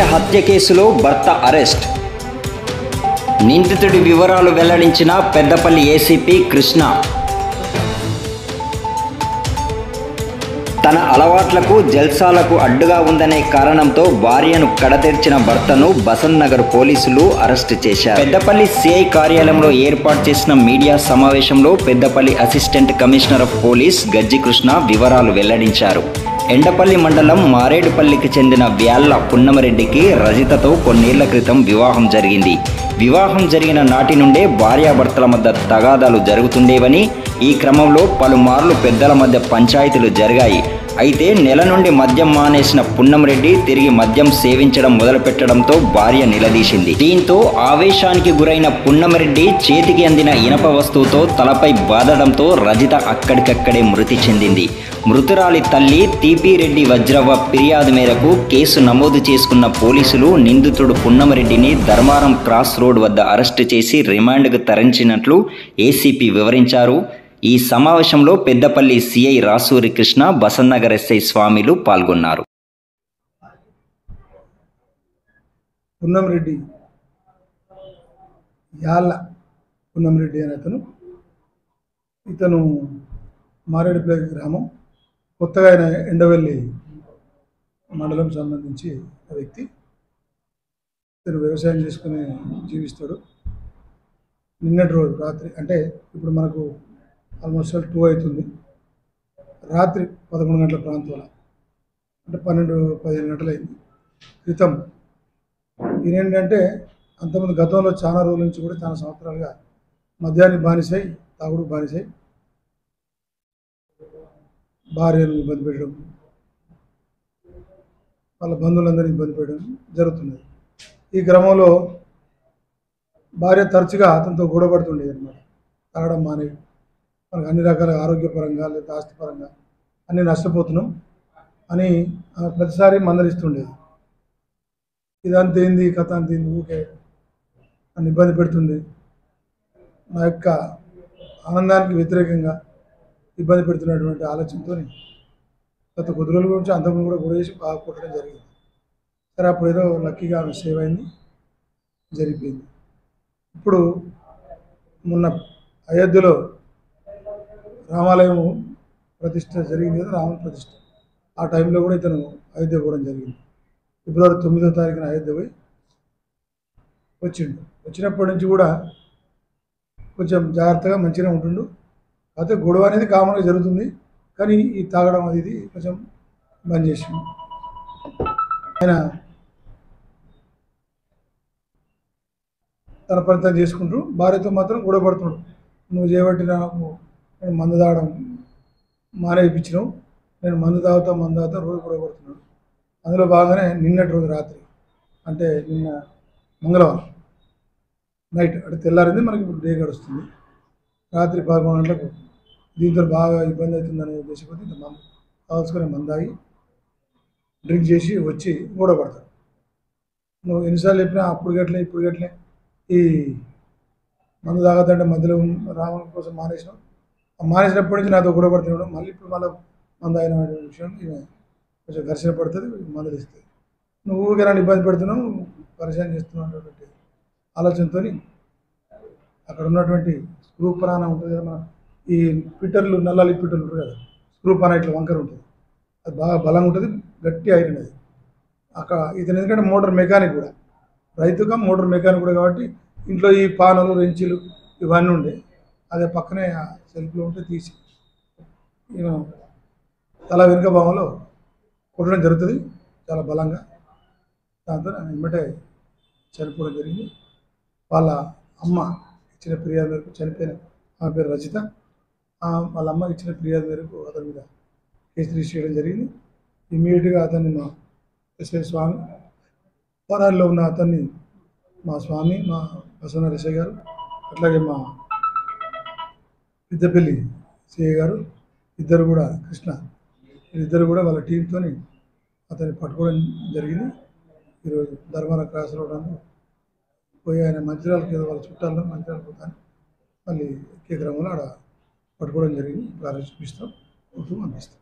భార్య హత్య కేసులో భర్త అరెస్ట్. నిందితుడి వివరాలు వెల్లడించిన పెద్దపల్లి ఏసీపీ కృష్ణ. తన అలవాట్లకు జల్సాలకు అడ్డుగా ఉందనే కారణంతో భార్యను కడతెర్చిన భర్తను బసంత్ నగర్ పోలీసులు అరెస్టు చేశారు. పెద్దపల్లి సిఐ కార్యాలయంలో ఏర్పాటు చేసిన మీడియా సమావేశంలో Peddapalli assistant commissioner of police గజ్జి కృష్ణ వివరాలు వెల్లడించారు. ఎండపల్లి మండలం మారేడుపల్లికి చెందిన వ్యాళ్ల పున్నమరెడ్డికి రజితతో కొన్నేళ్ల క్రితం వివాహం జరిగింది. వివాహం జరిగిన నాటి నుండే భార్యాభర్తల మధ్య తగాదాలు జరుగుతుండేవని, ఈ క్రమంలో పలుమార్లు పెద్దల మధ్య పంచాయతీలు జరిగాయి. అయితే నెల నుండి మద్యం మానేసిన పున్నమరెడ్డి తిరిగి మద్యం సేవించడం మొదలుపెట్టడంతో భార్య నిలదీసింది. దీంతో ఆవేశానికి గురైన పున్నమరెడ్డి చేతికి అందిన ఇనప వస్తువుతో తలపై బాదడంతో రజిత అక్కడికక్కడే మృతి చెందింది. మృతురాలి తల్లి తీపిరెడ్డి వజ్రవ్వ ఫిర్యాదు మేరకు కేసు నమోదు చేసుకున్న పోలీసులు నిందితుడు పున్నమరెడ్డిని ధర్మారం క్రాస్ రోడ్ వద్ద అరెస్టు చేసి రిమాండ్కు తరలించినట్లు ఏసీపీ వివరించారు. ఈ సమావేశంలో పెద్దపల్లి సిఐ రాసూరి కృష్ణ, బసంత్ నగర్ ఎస్ఐ స్వామిలు పాల్గొన్నారు. పున్నమరెడ్డి యాళ్ళ పున్నమరెడ్డి అనే ఇతను మారేడుపల్లి గ్రామం, కొత్తగా ఆయన ఎండవెల్లి మండలం సంబంధించి వ్యక్తి. ఇతను వ్యవసాయం చేసుకుని జీవిస్తాడు. నిన్నటి రోజు రాత్రి, అంటే ఇప్పుడు మనకు ఆల్మోస్ట్ 2 అవుతుంది, రాత్రి 11 గంటల ప్రాంతంలో, అంటే 12-15 గంటలైంది క్రితం. ఈయనేంటంటే అంతకుముందు గతంలో చాలా రోజుల నుంచి కూడా చాలా సంవత్సరాలుగా మద్యానికి బానిసై, తాగుడు బానిసై భార్యను ఇబ్బంది పెట్టడం, వాళ్ళ బంధువులందరినీ ఇబ్బంది పెట్టడం జరుగుతున్నది. ఈ క్రమంలో భార్య తరచుగా అతనితో గొడవపడుతుండేది అనమాట. తాగడం మానే, మనకు అన్ని రకాల ఆరోగ్యపరంగా లేదా ఆస్తిపరంగా అన్నీ నష్టపోతున్నాం అని ఆమె ప్రతిసారి మందలిస్తుండేది. ఇదంతేంది కథ, అంతేంది, ఊకే నన్ను ఇబ్బంది పెడుతుంది, నా యొక్క ఆనందానికి వ్యతిరేకంగా ఇబ్బంది పెడుతున్నటువంటి ఆలోచనతో గత కొద్ది రోజుల గురించి అంతకుముందు కూడా గొడవ చేసి బాగా కొట్టడం జరిగింది. సరే, అప్పుడు ఏదో లక్కీగా ఆమె సేవ్ అయింది, జరిగిపోయింది. ఇప్పుడు మొన్న అయోధ్యలో రామాలయం ప్రతిష్ట జరిగింది కదా, రామ ప్రతిష్ట. ఆ టైంలో కూడా ఇతను అయోధ్య పోవడం జరిగింది. ఫిబ్రవరి 9వ తారీఖున అయోధ్య పోయి వచ్చిండు. వచ్చినప్పటి నుంచి కూడా కొంచెం జాగ్రత్తగా మంచిగా ఉంటుండు. అయితే గొడవ అనేది కామన్గా జరుగుతుంది, కానీ ఈ తాగడం అది కొంచెం బంద్ చేసిండు. ఆయన తన పని తను చేసుకుంటూ భార్యతో మాత్రం గొడవ పడుతున్నాడు. నువ్వు చేయబట్టి నాకు నేను మందు తాగడం మానేపించినావు, నేను మందు తాగుతా రోజు గొడవ పడుతున్నాడు. అందులో భాగంగానే నిన్నటి రోజు రాత్రి, అంటే నిన్న మంగళవారం నైట్, అంటే తెల్లారింది, మనకి ఇప్పుడు డే గడుస్తుంది. రాత్రి 11 గంటలకు దీంతో బాగా ఇబ్బంది అవుతుందనే ఉద్దేశంతో ఇంత మందు కావాల్సుకొని మందాగి డ్రింక్ చేసి వచ్చి గొడవ పడతాడు. నువ్వు ఎన్నిసార్లు చెప్పినా అప్పుడు గట్లే ఇప్పుడు గట్లే, ఈ మందు తాగదంటే మధ్యలో రావడం కోసం మానేసినావు, మానేసినప్పటి నుంచి నాతో గొడవ పడుతున్నాడు, మళ్ళీ ఇప్పుడు మళ్ళీ మందు అయిన విషయం కొంచెం ఘర్షణ పడుతుంది, మందులు ఇస్తుంది. నువ్వు ఊరికే నన్ను ఇబ్బంది పెడుతున్నావు, పరిచయం చేస్తున్నావు అనేటువంటి ఆలోచనతో అక్కడ ఉన్నటువంటి స్క్రూ పరాన ఉంటుంది కదా, ఈ పిట్టర్లు, నల్లాలి పిట్టర్లు ఉంటారు కదా, స్క్రూ పరాన ఇట్లా వంకర ఉంటుంది, అది బాగా బలంగా ఉంటుంది, గట్టి ఐరన్ అది. అక్కడ ఇతను ఎందుకంటే మోటార్ మెకానిక్ కూడా, రైతుగా మోటార్ మెకానిక్ కూడా కాబట్టి ఇంట్లో ఈ పానలు, రెంచీలు ఇవన్నీ ఉండే, అదే పక్కనే సెల్ఫ్లో ఉంటే తీసి నేను తల వెనుక భాగంలో కొట్టడం జరుగుతుంది చాలా బలంగా. దాంతో వెంబటే చనిపోవడం జరిగింది. వాళ్ళ అమ్మ ఇచ్చిన ఫిర్యాదు మేరకు, చనిపోయిన ఆమె పేరు రజిత, వాళ్ళ అమ్మ ఇచ్చిన ఫిర్యాదు మేరకు అతని మీద కేసు రిజిస్టర్ చేయడం జరిగింది. ఇమ్మీడియట్గా అతన్ని మా ఎస్ఐ స్వామి, వరాల్లో ఉన్న అతన్ని మా స్వామి, మా బసవన ఎస్ఐ గారు, అట్లాగే మా పెద్దపల్లి సిఐ గారు ఇద్దరు కూడా, కృష్ణ, ఇద్దరు కూడా వాళ్ళ టీంతో అతన్ని పట్టుకోవడం జరిగింది. ఈరోజు ధర్మాన క్రాస్ రోడ్ పోయి ఆయన మంచిర్యాలకి వాళ్ళ చుట్టాలను మంచిర్యాల పోతాను మళ్ళీ ఎక్కే క్రమంలో ఆడ పట్టుకోవడం జరిగింది. ఇప్పుడు అరెస్ట్ చూపిస్తాం, పంపిస్తాం.